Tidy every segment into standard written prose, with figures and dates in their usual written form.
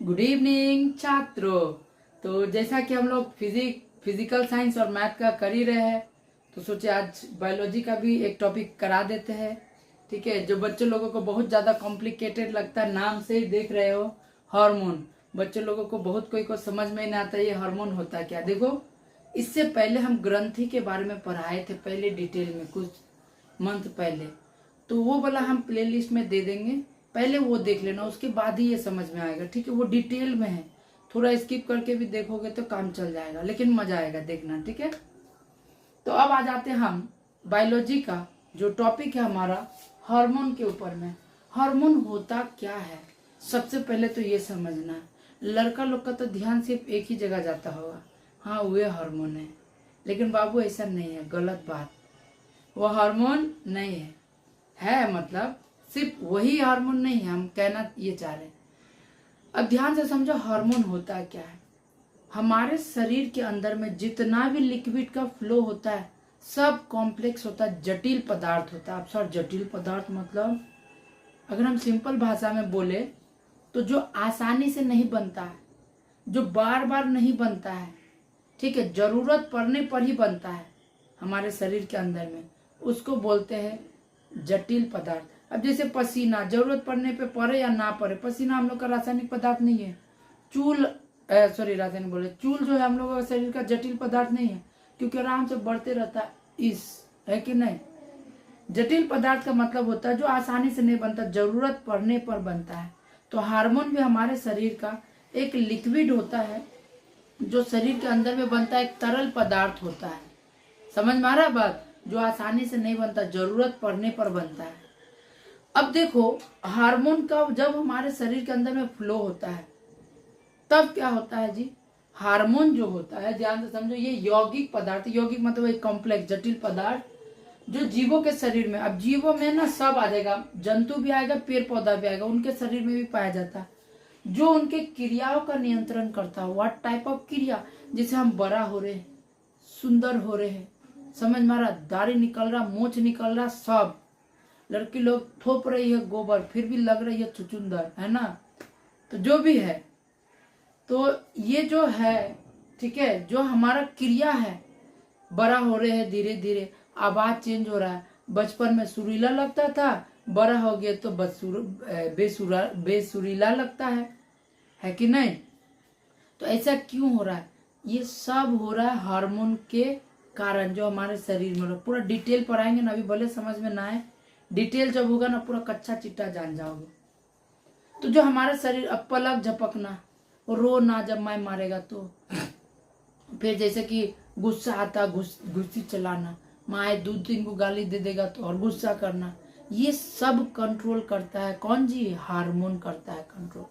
Good evening छात्रों। तो जैसा कि हम लोग फिजिकल साइंस और मैथ का कर ही रहे हैं, तो सोचे आज बायोलॉजी का भी एक टॉपिक करा देते हैं। ठीक है, जो बच्चों लोगों को बहुत ज़्यादा कॉम्प्लिकेटेड लगता है, नाम से ही देख रहे हो हार्मोन। बच्चों लोगों को बहुत कोई को समझ में नहीं आता ये हार्मोन होता क्या। देखो, इससे पहले हम ग्रंथि के बारे में पढ़ाए थे, पहले डिटेल में कुछ मंथ पहले, तो वो वाला हम प्लेलिस्ट में दे देंगे। पहले वो देख लेना, उसके बाद ही ये समझ में आएगा। ठीक है, वो डिटेल में है, थोड़ा स्किप करके भी देखोगे तो काम चल जाएगा, लेकिन मजा आएगा देखना। ठीक है, तो अब आ जाते हैं हम बायोलॉजी का जो टॉपिक है हमारा हार्मोन के ऊपर में। हार्मोन होता क्या है, सबसे पहले तो ये समझना है। लड़का लोग का तो ध्यान सिर्फ एक ही जगह जाता होगा, हाँ वे हार्मोन है, लेकिन बाबू ऐसा नहीं है, गलत बात। वो हार्मोन नहीं है मतलब सिर्फ वही हार्मोन नहीं है, हम कहना ये चाह रहे हैं। अब ध्यान से समझो, हार्मोन होता क्या है। हमारे शरीर के अंदर में जितना भी लिक्विड का फ्लो होता है सब कॉम्प्लेक्स होता है, जटिल पदार्थ होता है। अब सर जटिल पदार्थ मतलब, अगर हम सिंपल भाषा में बोले तो जो आसानी से नहीं बनता है, जो बार बार नहीं बनता है, ठीक है, जरूरत पड़ने पर ही बनता है हमारे शरीर के अंदर में, उसको बोलते हैं जटिल पदार्थ। अब जैसे पसीना, जरूरत पड़ने पे पड़े या ना पड़े, पसीना हम लोग का रासायनिक पदार्थ नहीं है। चूल रासायनिक बोले, चूल जो है हम लोग का शरीर का जटिल पदार्थ नहीं है, क्योंकि आराम से बढ़ते रहता है, है कि नहीं। जटिल पदार्थ का मतलब होता है जो आसानी से नहीं बनता, जरूरत पड़ने पर बनता है। तो हार्मोन भी हमारे शरीर का एक लिक्विड होता है जो शरीर के अंदर में बनता है, एक तरल पदार्थ होता है। समझ में आ रहा है बात, जो आसानी से नहीं बनता, जरूरत पड़ने पर बनता है। अब देखो, हार्मोन का जब हमारे शरीर के अंदर में फ्लो होता है तब क्या होता है जी। हार्मोन जो होता है, ध्यान से समझो, ये यौगिक पदार्थ, यौगिक मतलब एक कॉम्प्लेक्स जटिल पदार्थ जो जीवों के शरीर में, अब जीवों में ना सब आ जाएगा, जंतु भी आएगा, पेड़ पौधा भी आएगा, उनके शरीर में भी पाया जाता है, जो उनके क्रियाओं का नियंत्रण करता है। व्हाट टाइप ऑफ क्रिया, जिसे हम बड़ा हो रहे हैं, सुंदर हो रहे हैं, समझ में आ रहा, दाढ़ी निकल रहा, मूछ निकल रहा, सब। लड़की लोग थोप रही है गोबर, फिर भी लग रही है छुचुंदर, है ना। तो जो भी है, तो ये जो है, ठीक है, जो हमारा क्रिया है, बड़ा हो रहे हैं धीरे धीरे, आवाज चेंज हो रहा है। बचपन में सुरीला लगता था, बड़ा हो गया तो बेसुरीला लगता है कि नहीं। तो ऐसा क्यों हो रहा है, ये सब हो रहा है हार्मोन के कारण, जो हमारे शरीर में हो रहा है। पूरा डिटेल पढ़ाएंगे ना, अभी भले समझ में ना आए, डिटेल जब होगा ना पूरा कच्चा चिट्टा जान जाओगे। तो जो हमारा शरीर, अब पलक झपकना, रो ना जब मैं मारेगा तो, फिर जैसे कि गुस्सा आता, गुस्सी चलाना, माए 2-3 को गाली दे देगा तो और गुस्सा करना, ये सब कंट्रोल करता है कौन जी, हार्मोन करता है कंट्रोल।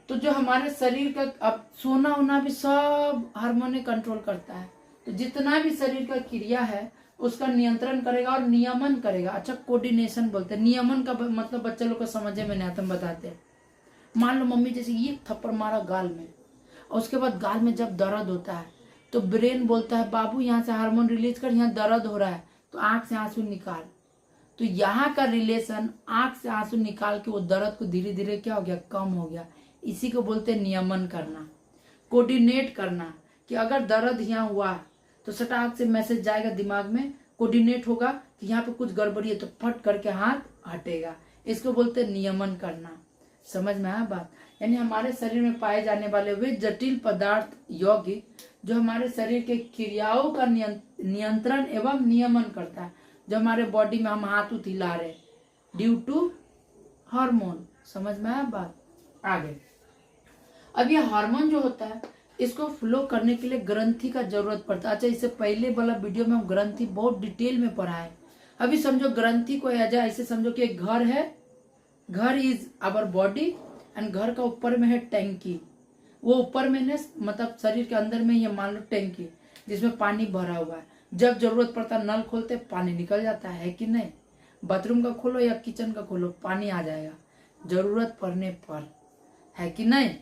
तो जो हमारे शरीर का, अब सोना होना भी सब हार्मोन ने कंट्रोल करता है। तो जितना भी शरीर का क्रिया है उसका नियंत्रण करेगा और नियमन करेगा। अच्छा, कोऑर्डिनेशन बोलते हैं। नियमन का मतलब बच्चे लोग को समझे में नहीं आता, हम बताते हैं। मान लो मम्मी जैसे ये थप्पड़ मारा गाल में, और उसके बाद गाल में जब दर्द होता है तो ब्रेन बोलता है बाबू यहाँ से हार्मोन रिलीज कर, यहाँ दर्द हो रहा है तो आंख से आंसू निकाल। तो यहाँ का रिलेशन, आंख से आंसू निकाल के वो दर्द को धीरे धीरे क्या हो गया, कम हो गया। इसी को बोलते हैं नियमन करना, कोऑर्डिनेट करना, कि अगर दर्द यहाँ हुआ तो सटाक से मैसेज जाएगा दिमाग में, कोऑर्डिनेट होगा कि यहाँ पे कुछ गड़बड़ी है, तो फट करके हाथ हटेगा। इसको बोलते हैं नियमन करना। समझ में आया बात। यानी हमारे शरीर में पाए जाने वाले वे जटिल पदार्थ, यौगिक, जो हमारे शरीर के क्रियाओं का नियंत्रण एवं नियमन करता है, जो हमारे बॉडी में हम हाथ हिला रहे ड्यू टू हार्मोन। समझ में आया बात। आगे, अब ये हार्मोन जो होता है, इसको फ्लो करने के लिए ग्रंथि का जरूरत पड़ता है। अच्छा, इससे पहले वाला वीडियो में हम ग्रंथि बहुत डिटेल में पढ़ा है। अभी समझो ग्रंथि को ऐसे समझो कि एक घर है, घर इज आवर बॉडी, एंड घर का ऊपर में है टैंकी। वो ऊपर में मतलब शरीर के अंदर में ये मान लो टैंकी, जिसमें पानी भरा हुआ है। जब जरूरत पड़ता नल खोलते पानी निकल जाता है कि नहीं। बाथरूम का खोलो या किचन का खोलो, पानी आ जाएगा जरूरत पड़ने पर, है कि नहीं।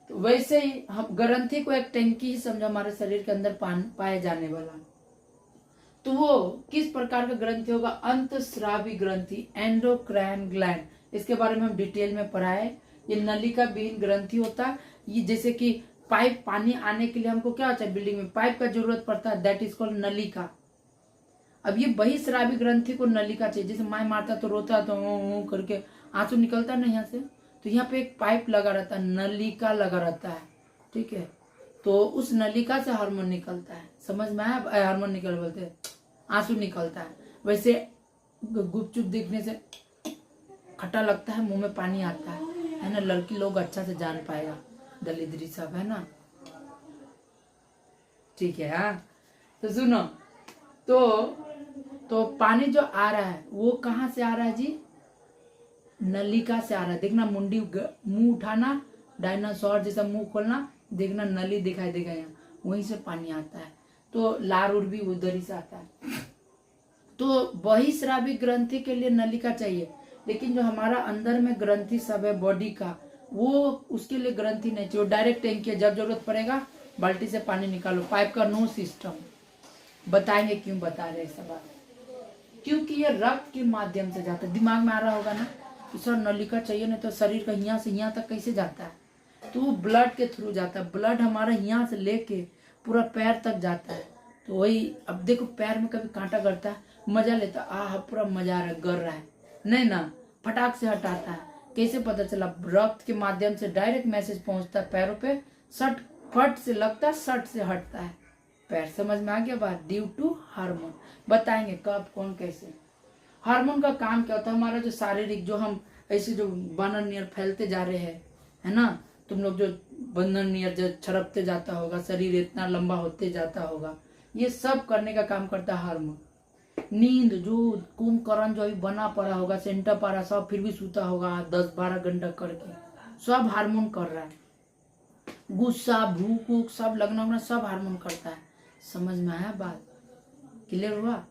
तो वैसे ही हम ग्रंथि को एक टैंकी ही समझो, हमारे शरीर के अंदर पाए जाने वाला। तो वो किस प्रकार का ग्रंथि होगा, अंतस्रावी ग्रंथि, एंडोक्राइन ग्लैंड। इसके बारे में हम डिटेल में पढ़ाए ये नलिका विहीन ग्रंथि होता है। ये जैसे कि पाइप, पानी आने के लिए हमको क्या होता है, बिल्डिंग में पाइप का जरूरत पड़ता है, दैट इज कॉल्ड नलिका। अब ये बहिस्रावी ग्रंथि को नलिका चाहिए। जैसे माँ मारता तो रोता तो करके आंसू निकलता है ना यहाँ से, तो यहाँ पे एक पाइप लगा रहता है, नलिका लगा रहता है, ठीक है। तो उस नलिका से हार्मोन निकलता है, समझ में आया? हार्मोन निकल बोलते हैं, आंसू निकलता है। वैसे गुपचुप देखने से खट्टा लगता है, मुंह में पानी आता है ना। लड़की लोग अच्छा से जान पाएगा, दलिद्री सब, है ना, ठीक है। हाँ, तो सुनो, तो पानी जो आ रहा है वो कहाँ से आ रहा है जी? नलिका से आ रहा है। देखना, मुंडी मुंह उठाना, डायनासोर जैसा मुंह खोलना, देखना नली दिखाई देगा यहाँ, वहीं से पानी आता है। तो लार उड़ भी उधर ही से आता है। तो बहिस्रावी ग्रंथि के लिए नलिका चाहिए, लेकिन जो हमारा अंदर में ग्रंथि सब है बॉडी का, वो उसके लिए ग्रंथि नहीं चाहिए। डायरेक्ट टैंक है, जब जरूरत पड़ेगा बाल्टी से पानी निकालो। पाइप का नो सिस्टम। बताएंगे क्यों बता रहे हैं सब बात, क्योंकि ये रक्त के माध्यम से जाता है। दिमाग में आ रहा होगा ना कि सर नलिका चाहिए, नहीं तो शरीर का यहाँ से यहाँ तक कैसे जाता है? तो वो ब्लड के थ्रू जाता है। ब्लड हमारा यहाँ से लेके पूरा पैर तक जाता है। तो वही, अब देखो पैर में कभी कांटा गड़ता है, मजा लेता, पूरा मजा आ रहा है, गर रहा है, नहीं ना, फटाक से हटाता है। कैसे पता चला? रक्त के माध्यम से डायरेक्ट मैसेज पहुंचता है पैरों पे, सट फट से लगता है, सट से हटता है पैर। समझ में आ गया बात? Due to hormone. बताएंगे कब, कौन, कैसे। हार्मोन का काम क्या होता है? हमारा जो शारीरिक, जो हम ऐसे जो बनर नियर फैलते जा रहे हैं, है ना, तुम लोग जो बंधन नियर जो छड़पते जाता होगा, शरीर इतना लंबा होते जाता होगा, ये सब करने का काम करता है हार्मोन। नींद जो कुंभकर्ण जो अभी बना पड़ा होगा, सेंटर पारा सब, फिर भी सूता होगा 10-12 घंटा करके, सब हार्मोन कर रहा है। गुस्सा, भूख वूख सब लगना उगना सब हार्मोन करता है। समझ में आया बात? क्लियर हुआ?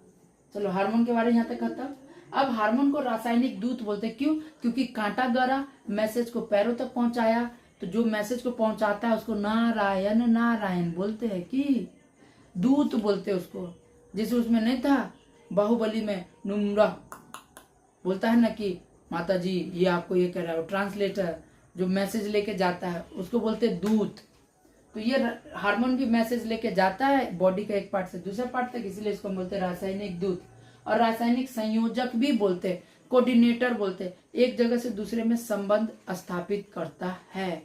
चलो, हार्मोन के बारे में यहाँ तक खत्म। अब हार्मोन को रासायनिक दूत बोलते हैं। क्यों? क्योंकि कांटा गरा, मैसेज को पैरों तक पहुंचाया, तो जो मैसेज को पहुंचाता है उसको नारायण नारायण बोलते हैं, कि दूत बोलते हैं उसको। जैसे उसमें नहीं था बाहुबली में, नुम्रा बोलता है ना कि माता जी ये आपको ये कह रहा है, ट्रांसलेटर जो मैसेज लेके जाता है उसको बोलते हैं दूत। तो ये हार्मोन भी मैसेज लेके जाता है बॉडी का एक पार्ट से दूसरा पार्ट तक, इसलिए इसको बोलते हैं रासायनिक दूत। और रासायनिक संयोजक भी बोलते हैं, कोऑर्डिनेटर बोलते हैं, एक जगह से दूसरे में संबंध स्थापित करता है।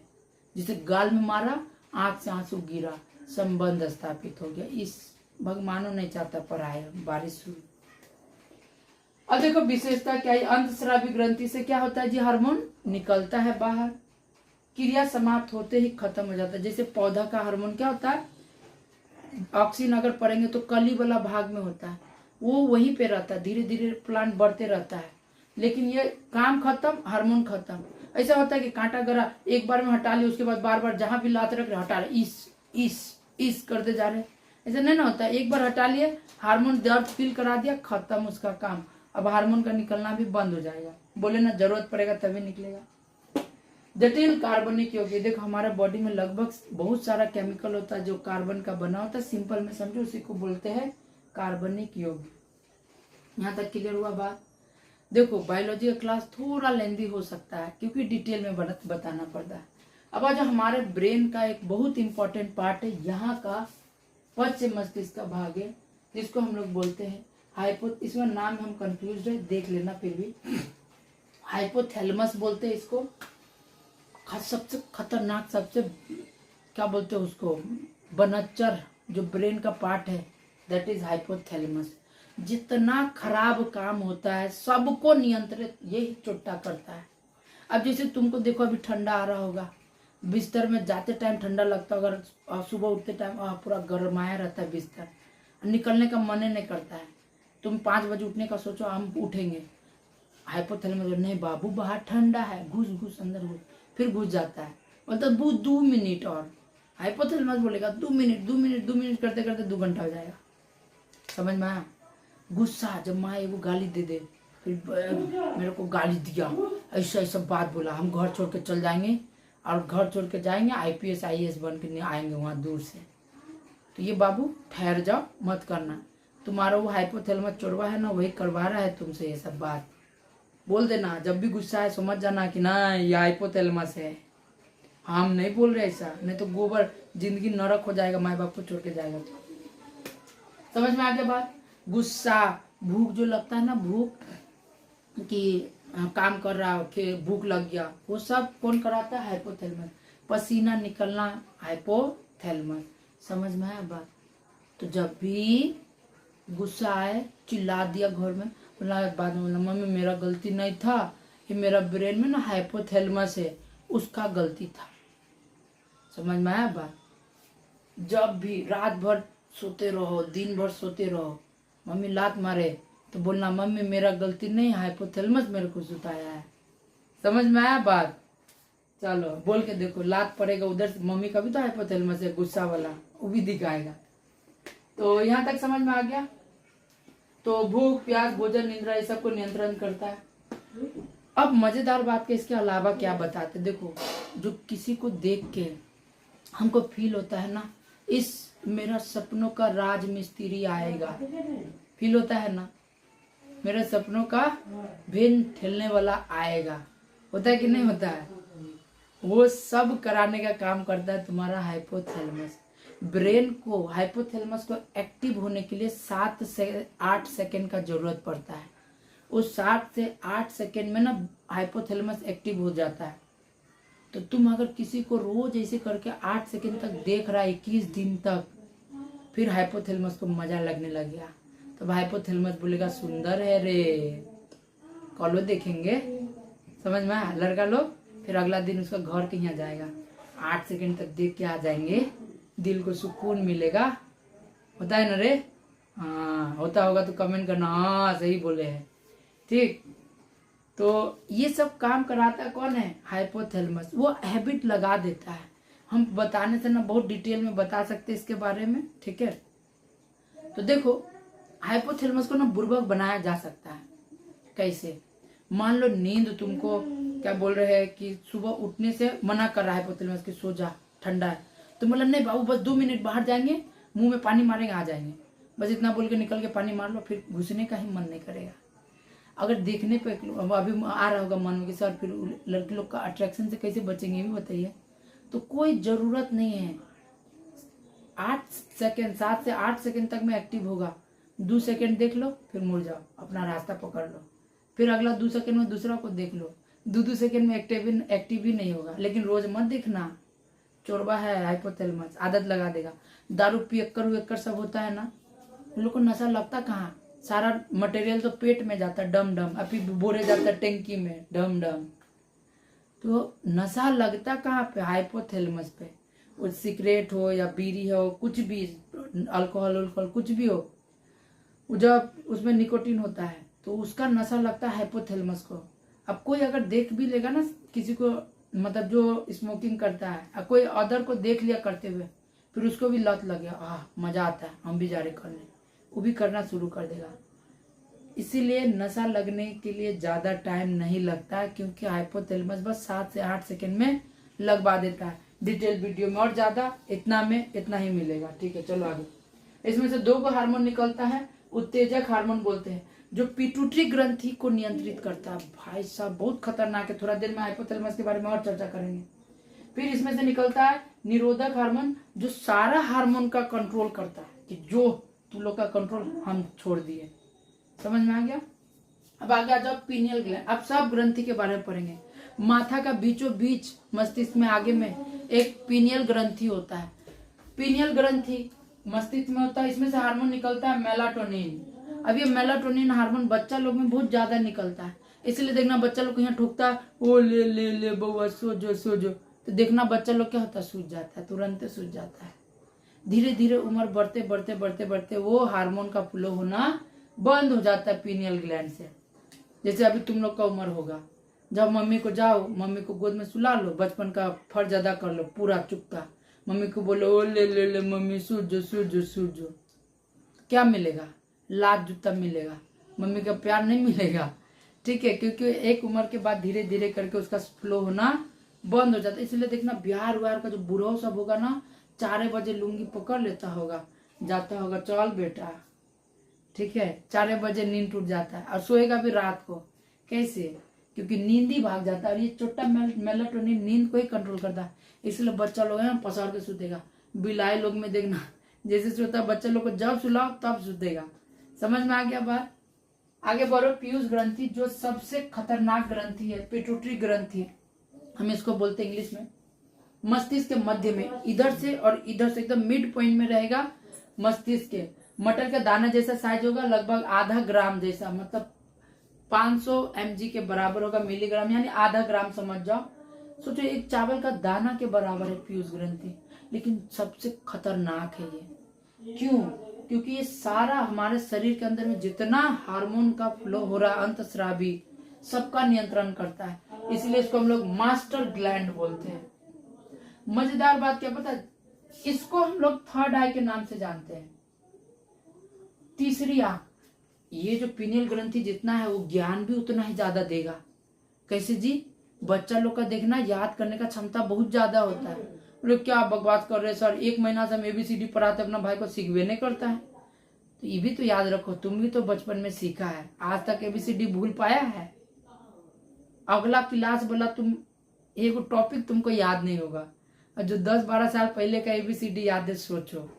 जिसे गाल में मारा, आंख से आंसू गिरा, संबंध स्थापित हो गया। इस भगवानों नहीं चाहता पर आए बारिश शुरू। अब देखो विशेषता क्या है, अंतस्रावी ग्रंथि से क्या होता है जी? हार्मोन निकलता है बाहर, क्रिया समाप्त होते ही खत्म हो जाता है। जैसे पौधा का हार्मोन क्या होता है, ऑक्सीजन अगर पड़ेंगे तो कली वाला भाग में होता है, वो वहीं पे रहता है, धीरे धीरे प्लांट बढ़ते रहता है। लेकिन ये काम खत्म, हार्मोन खत्म। ऐसा होता है कि कांटा गरा एक बार में हटा लिया, उसके बाद बार बार जहां भी लात रख रहे हटा रहे, इस करते जा रहे। ऐसा नहीं ना होता, एक बार हटा लिए, हार्मोन दर्द फील करा दिया, खत्म उसका काम। अब हार्मोन का निकलना भी बंद हो जाएगा। बोले ना जरूरत पड़ेगा तभी निकलेगा। जटिल कार्बनिक यौगिक, देखो हमारे बॉडी में लगभग बहुत सारा केमिकल होता है जो कार्बन का बना होता है। सिंपल में समझो, उसी को बोलते हैं कार्बनिक यौगिक। यहाँ तक क्लियर हुआ बात? देखो बायोलॉजी का क्लास थोड़ा लेंदी हो सकता है क्योंकि डिटेल में बताना पड़ता है। अब आज हमारे ब्रेन का एक बहुत इंपॉर्टेंट पार्ट है, यहाँ का पश्च मस्तिष्क का भाग है, जिसको हम लोग बोलते हैं इसमें नाम हम कंफ्यूज है, देख लेना फिर भी। हाइपोथैलेमस बोलते हैं इसको। सबसे खतरनाक, सबसे क्या बोलते हैं उसको, बनच्चर जो ब्रेन का पार्ट है, दैट इज हाइपोथैलेमस। जितना खराब काम होता है सबको नियंत्रित यही चुट्टा करता है। अब जैसे तुमको देखो अभी ठंडा आ रहा होगा, बिस्तर में जाते टाइम ठंडा लगता है, अगर सुबह उठते टाइम पूरा गर्माया रहता है बिस्तर, निकलने का मन नहीं करता है। तुम 5 बजे उठने का सोचो, हम उठेंगे, हाइपोथैलेमस नहीं बाबू बाहर ठंडा है, घुस अंदर घुस, फिर घुस जाता है, मतलब 2 मिनट और। हाइपोथैलेमस बोलेगा 2 मिनट करते करते 2 घंटा हो जाएगा। समझ में आया? गुस्सा, जब माँ एगो गाली दे दे, फिर मेरे को गाली दिया, ऐसा बात बोला, हम घर छोड़ के चल जाएंगे, और घर छोड़ के जाएंगे IPS IAS बन के आएंगे वहाँ दूर से। तो ये बाबू ठहर जाओ, मत करना, तुम्हारा वो हाइपोथैलेमस चोरवा है ना, वही करवा रहा है तुमसे ये सब बात। बोल देना, जब भी गुस्सा है समझ जाना कि ना ये हाइपोथैलेमस है। हम नहीं बोल रहे ऐसा, नहीं तो गोबर जिंदगी नरक हो जाएगा, माँ बाप को छोड़ के जाएगा। तो समझ में आ गया बात। गुस्सा, भूख जो लगता है ना, भूख कि काम कर रहा हो कि भूख लग गया, वो सब कौन कराता है? हाइपोथैलेमस। पसीना निकलना हाइपोथैलेमस। समझ में आया बात। तो जब भी गुस्सा आए, चिल्ला दिया घर में, बोला बाद में बोला मम्मी मेरा गलती नहीं था, ये मेरा ब्रेन में ना हाइपोथैलेमस है, उसका गलती था। समझ में आया बात। जब भी रात भर सोते रहो, दिन भर सोते रहो, मम्मी लात मारे तो बोलना मम्मी मेरा गलती नहीं, हाइपोथैलेमस मेरे को सुताया है। समझ में आया बात। चलो बोल के देखो, लात पड़ेगा उधर से, मम्मी का भी तो हाइपोथैलेमस है गुस्सा वाला, वो भी दिखाएगा। तो यहाँ तक समझ में आ गया। तो भूख, प्यास, भोजन, निद्रा, ये सब को नियंत्रण करता है। अब मजेदार बात के इसके अलावा क्या बताते, देखो जो किसी को देख के हमको फील होता है ना, इस मेरा सपनों का राज मिस्त्री आएगा, फील होता है ना, मेरे सपनों का भेद ठेलने वाला आएगा, होता है कि नहीं होता है? वो सब कराने का काम करता है तुम्हारा हाइपोथैलेमस। ब्रेन को, हाइपोथैलेमस को एक्टिव होने के लिए 7 से 8 सेकेंड का जरूरत पड़ता है। उस 7 से 8 सेकेंड में ना हाइपोथैलेमस एक्टिव हो जाता है। तो तुम अगर किसी को रोज ऐसे करके 8 सेकेंड तक देख रहा है 21 दिन तक, फिर हाइपोथैलेमस को मजा लगने लग गया, तो हाइपोथैलेमस बोलेगा सुंदर है रे, कॉलो देखेंगे। समझ में आया लड़का लोग। फिर अगला दिन उसका घर के यहाँ जाएगा, 8 सेकेंड तक देख के आ जाएंगे, दिल को सुकून मिलेगा। होता है ना रे? हाँ होता होगा तो कमेंट करना, हाँ सही बोले हैं। ठीक, तो ये सब काम कराता कौन है? हाइपोथैलेमस। वो हैबिट लगा देता है। हम बताने से ना बहुत डिटेल में बता सकते हैं इसके बारे में, ठीक है। तो देखो हाइपोथैलेमस को ना बुर्बक बनाया जा सकता है। कैसे? मान लो नींद तुमको क्या बोल रहे हैं कि सुबह उठने से मना कर रहा है हाइपोथैलेमस कि सो जा, ठंडा है, तो बोला नहीं बाबू बस 2 मिनट बाहर जाएंगे, मुंह में पानी मारेंगे आ जाएंगे, बस इतना बोल के निकल के पानी मार लो, फिर घुसने का ही मन नहीं करेगा। अगर देखने पे अभी आ रहा होगा मन में कि सर फिर लड़के लोग का अट्रैक्शन से कैसे बचेंगे ये भी बताइए। तो कोई जरूरत नहीं है, 8 सेकेंड 7 से 8 सेकेंड तक में एक्टिव होगा। 2 सेकेंड देख लो फिर मुड़ जाओ, अपना रास्ता पकड़ लो, फिर अगला 2 सेकेंड में दूसरा को देख लो, 2 सेकेंड में एक्टिव ही नहीं होगा। लेकिन रोज मत देखना, चोरबा है हाइपोथैलेमस, आदत लगा देगा। दारू पियक्कर वेक्कर सब होता है ना, उन लोग को नशा लगता कहाँ? सारा मटेरियल तो पेट में जाता है डम डम, अभी बोरे जाता है टैंकी में डम डम। तो नशा लगता कहाँ पे? हाइपोथैलेमस पे। वो सिगरेट हो या बीड़ी हो, कुछ भी अल्कोहल कुछ भी हो, जब उसमें निकोटीन होता है तो उसका नशा लगता है हाइपोथैलेमस को। अब कोई अगर देख भी लेगा ना किसी को, मतलब जो स्मोकिंग करता है, कोई अदर को देख लिया करते हुए, फिर उसको भी लत लग गया, मजा आता है हम भी जा रहे करने, वो भी करना शुरू कर देगा। इसीलिए नशा लगने के लिए ज्यादा टाइम नहीं लगता है, क्योंकि हाइपोथैलेमस बस 7 से 8 सेकेंड में लगवा देता है। डिटेल वीडियो में और ज्यादा, इतना में इतना ही मिलेगा। ठीक है चलो आगे। इसमें से 2 को हार्मोन निकलता है, उत्तेजक हार्मोन बोलते हैं, जो पिट्यूटरी ग्रंथि को नियंत्रित करता है। भाई साहब बहुत खतरनाक है, थोड़ा देर में हाइपोथैलेमस के बारे में और चर्चा करेंगे। फिर इसमें से निकलता है निरोधक हार्मोन, जो सारा हार्मोन का कंट्रोल करता है, कि जो तुम लोग का कंट्रोल हम छोड़ दिए। समझ में आ गया? अब आगे आ जाओ पीनियल ग्लैंड। अब सब ग्रंथि के बारे में पढ़ेंगे। माथा का बीचों बीच मस्तिष्क में आगे में एक पीनियल ग्रंथि होता है। पीनियल ग्रंथि मस्तिष्क में होता है, इसमें से हार्मोन निकलता है मेलाटोनिन। अब ये मेलाटोनिन हार्मोन बच्चा लोग में बहुत ज्यादा निकलता है, इसलिए देखना बच्चा लोग यहाँ ठोकता है, ओ ले ले ले बउआ सो जो, तो देखना बच्चा लोग क्या होता है, सूझ जाता है, तुरंत सूझ जाता है। धीरे धीरे उम्र बढ़ते बढ़ते बढ़ते बढ़ते वो हार्मोन का फ्लो होना बंद हो जाता है पीनियल ग्लैंड से। जैसे अभी तुम लोग का उम्र होगा, जब मम्मी को जाओ, मम्मी को गोद में सुला लो, बचपन का फर्ज अदा कर लो पूरा चुकता, मम्मी को बोलो ओ ले ले ले मम्मी सूझो, क्या मिलेगा? लात जूता मिलेगा, मम्मी का प्यार नहीं मिलेगा। ठीक है, क्योंकि एक उम्र के बाद धीरे धीरे करके उसका फ्लो होना बंद हो जाता है। इसलिए देखना बिहार उहार का जो बुढ़ाओ सब होगा ना, 4 बजे लुंगी पकड़ लेता होगा, जाता होगा चल बेटा, ठीक है, 4 बजे नींद टूट जाता है और सोएगा भी रात को, कैसे? क्योंकि नींद ही भाग जाता है, और ये छोटा मेलाटोनिन नींद को ही कंट्रोल करता है। इसलिए बच्चा लोग है पसार के सुतेगा। बिलाई लोग में देखना जैसे सोता बच्चा लोग को जब सुलाओ तब सुतेगा। समझ में आ गया बात? आगे बढ़ो। पीयूष ग्रंथि जो सबसे खतरनाक ग्रंथि है, पिट्यूटरी ग्रंथि, हम इसको बोलते हैं इंग्लिश में। मस्तिष्क के मध्य में, इधर से और इधर से एकदम मिड पॉइंट में रहेगा मस्तिष्क के। मटर का दाना जैसा साइज होगा, लगभग आधा ग्राम जैसा, मतलब 500 mg के बराबर होगा, मिलीग्राम यानी आधा ग्राम समझ जाओ। सोचो एक चावल का दाना के बराबर है पीयूष ग्रंथि, लेकिन सबसे खतरनाक है ये। क्यों? क्योंकि ये सारा हमारे शरीर के अंदर में जितना हार्मोन का फ्लो हो रहा है, अंतस्रावी, सबका नियंत्रण करता है। इसलिए इसको हम लोग मास्टर ग्लैंड बोलते हैं। मजेदार बात क्या पता है? इसको हम लोग थर्ड आई के नाम से जानते हैं, तीसरी आंख। ये जो पीनियल ग्रंथि जितना है वो ज्ञान भी उतना ही ज्यादा देगा। कैसे जी? बच्चा लोग का देखना याद करने का क्षमता बहुत ज्यादा होता है। लोग क्या बकवास कर रहे सर, 1 महीना से हम ABCD पढ़ाते अपना भाई को सीखवे नहीं करता है। तो ये भी तो याद रखो, तुम भी तो बचपन में सीखा है, आज तक ABCD भूल पाया है? अगला क्लास बोला तुम एक टॉपिक तुमको याद नहीं होगा, और जो 10-12 साल पहले का ABCD याद है, सोचो।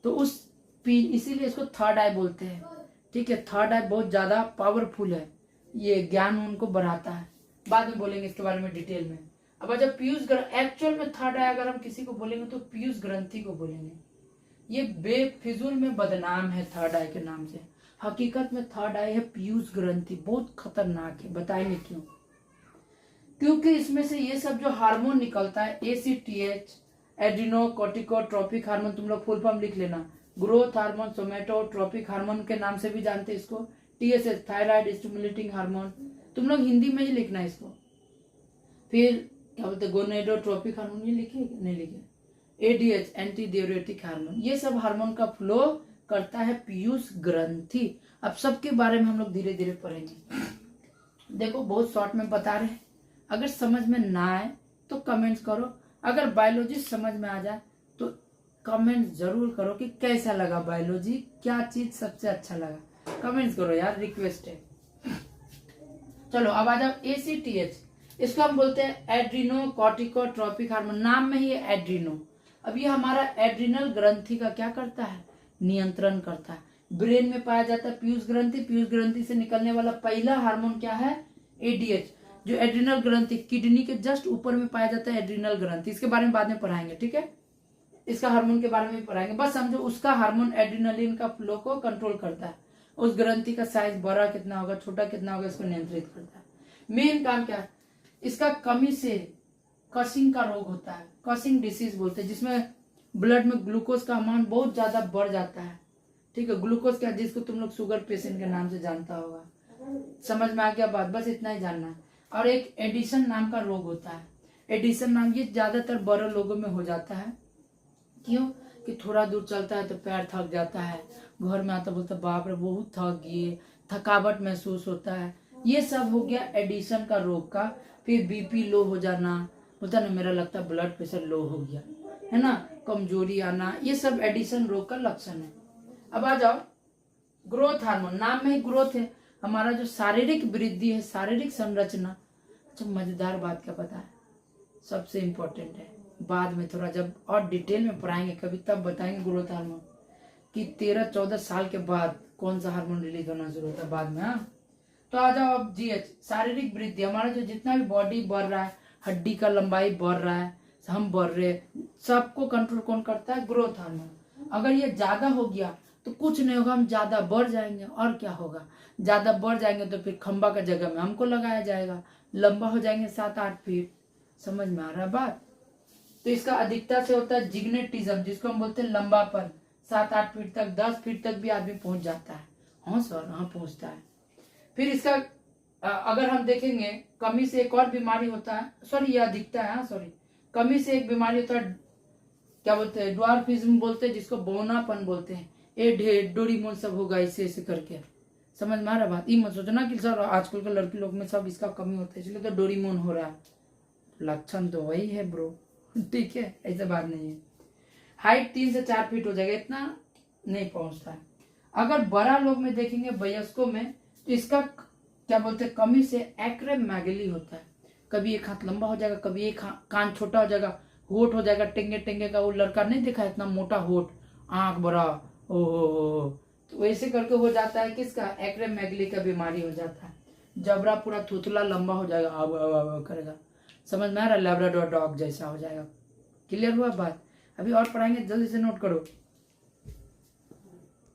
तो उस इसीलिए इसको थर्ड आई बोलते हैं। ठीक है, थर्ड आई बहुत ज्यादा पावरफुल है, ये ज्ञान उनको बढ़ाता है। बाद में बोलेंगे इसके बारे में डिटेल में। अब जब पीयूष एक्चुअल में थर्ड आई अगर हम किसी को बोलेंगे तो पीयूष ग्रंथि को बोलेंगे। ये बेफिजूल में बदनाम है थर्ड आई के नाम से। हकीकत में थर्ड आई है पीयूष ग्रंथि, बहुत खतरनाक है। बताएंगे क्यों? क्योंकि इसमें से ये सब जो हार्मोन निकलता है, ACTH, एड्रिनोकोर्टिकोट्रोपिक हार्मोन, तुम लोग फुल फॉर्म लिख लेना। ग्रोथ हार्मोन, सोमेटोट्रोपिक हार्मोन के नाम से भी जानते हैं इसको। TSH, थायराइड स्टिमुलेटिंग हार्मोन, तुम लोग हिंदी में ही लिखना है इसको। फिर क्या बोलते हैं, गोनेडोट्रोपिक हार्मोन, ये लिखे नहीं लिखे? ADH, एंटी डाययूरेटिक हार्मोन, ये सब हार्मोन का फ्लो करता है पीयूष ग्रंथि। अब सबके बारे में हम लोग धीरे धीरे पढ़ेंगे। देखो बहुत शॉर्ट में बता रहे हैं, अगर समझ में ना आए तो कमेंट्स करो। अगर बायोलॉजी समझ में आ जाए तो कमेंट जरूर करो कि कैसा लगा बायोलॉजी, क्या चीज सबसे अच्छा लगा, कमेंट्स करो यार, रिक्वेस्ट है। चलो अब आ जाओ ACTH, इसको हम बोलते हैं एड्रिनोकोर्टिकोट्रोपिक हार्मोन, नाम में ही है एड्रिनो। अब ये हमारा एड्रिनल ग्रंथि का क्या करता है? नियंत्रण करता है। ब्रेन में पाया जाता है पीयूष ग्रंथि। पीयूष ग्रंथि से निकलने वाला पहला हार्मोन क्या है? ADH, जो एड्रिनल ग्रंथि, किडनी के जस्ट ऊपर में पाया जाता है एड्रिनल ग्रंथि। इसके बारे में बाद में पढ़ाएंगे, ठीक है? इसका हार्मोन के बारे में पढ़ाएंगे। बस समझो उसका हार्मोन एड्रिनलिन का फ्लो को कंट्रोल करता है। उस ग्रंथि का साइज बड़ा कितना होगा, छोटा कितना होगा, इसको नियंत्रित करता है। मेन काम क्या है? इसका कमी से कसिंग का रोग होता है, कसिंग डिसीज बोलते हैं, जिसमें ब्लड में ग्लूकोज का अमाउंट बहुत ज्यादा बढ़ जाता है। ठीक है, ग्लूकोज क्या, जिसको तुम लोग शुगर पेशेंट के नाम से जानता होगा। समझ में आ गया बात? बस इतना ही जानना है। और एक एडिशन नाम का रोग होता है। एडिशन नाम, ये ज्यादातर बड़े लोगों में हो जाता है। क्यों? कि थोड़ा दूर चलता है तो पैर थक जाता है, घर में आता बोलता बाप रे बहुत थक गए, थकावट महसूस होता है। ये सब हो गया एडिशन का रोग का। फिर BP लो हो जाना, बोलता ना मेरा लगता है ब्लड प्रेशर लो हो गया, है ना, कमजोरी आना, ये सब एडिशन रोग का लक्षण है। अब आ जाओ ग्रोथ हार्मोन, नाम में ही ग्रोथ है, हमारा जो शारीरिक वृद्धि है, शारीरिक संरचना। अच्छा मजेदार बात क्या पता है? सबसे इम्पोर्टेंट है, बाद में थोड़ा जब और डिटेल में पढ़ाएंगे कभी तब बताएंगे ग्रोथ हार्मोन कि 13-14 साल के बाद कौन सा हार्मोन रिलीज होना शुरू होता है बाद में। हाँ, तो आ जाओ अब GH, शारीरिक वृद्धि, हमारा जो जितना भी बॉडी बढ़ रहा है, हड्डी का लंबाई बढ़ रहा है, हम बढ़ रहे, सबको कंट्रोल कौन करता है? Growth hormone. अगर ये ज्यादा हो गया तो कुछ नहीं होगा, हम ज्यादा बढ़ जाएंगे। और क्या होगा? ज्यादा बढ़ जाएंगे तो फिर खंबा का जगह में हमको लगाया जाएगा, लंबा हो जाएंगे 7-8 फीट। समझ में आ रहा है बात? तो इसका अधिकता से होता है जिग्नेटिज्म, जिसको हम बोलते हैं लंबापन। 7-8 फीट तक, 10 फीट तक भी आदमी पहुंच जाता है। हाँ सर, हाँ पहुंचता है। फिर इसका अगर हम देखेंगे कमी से एक और बीमारी होता है, सॉरी ये अधिकता है, सॉरी कमी से एक बीमारी होता है, क्या बोलते हैं, ड्वार्फिज्म बोलते हैं, जिसको बौनापन बोलते हैं। ए डोरीमोन सब होगा ऐसे ऐसे करके। समझ में आ रहा बात? ये मत सोचना कि सर आजकल के लड़की लोग में सब इसका कमी होता है इसलिए तो डोरीमोन हो रहा है। लक्षण तो वही है ब्रो, ठीक है, ऐसा बात नहीं है। हाइट 3 से 4 फीट हो जाएगा, इतना नहीं पहुंचता है। अगर बड़ा लोग में देखेंगे, वयस्कों में, तो इसका क्या बोलते हैं, कमी से एक्रोमेगाली होता है। कभी एक हाथ लंबा हो जाएगा, कभी एक कान छोटा हो जाएगा, होठ हो जाएगा टेंगे टेंगे का। वो लड़का नहीं देखा इतना मोटा होठ, आंख बड़ा, ओ तो वैसे करके हो जाता है किसका, एक्रोमेगाली का बीमारी हो जाता है। जबड़ा पूरा थुथला लंबा हो जाएगा, अब करेगा। समझ में आ रहा है, लैब्राडोर डॉग जैसा हो जाएगा। क्लियर हुआ बात? अभी और पढ़ाएंगे, जल्दी से नोट करो।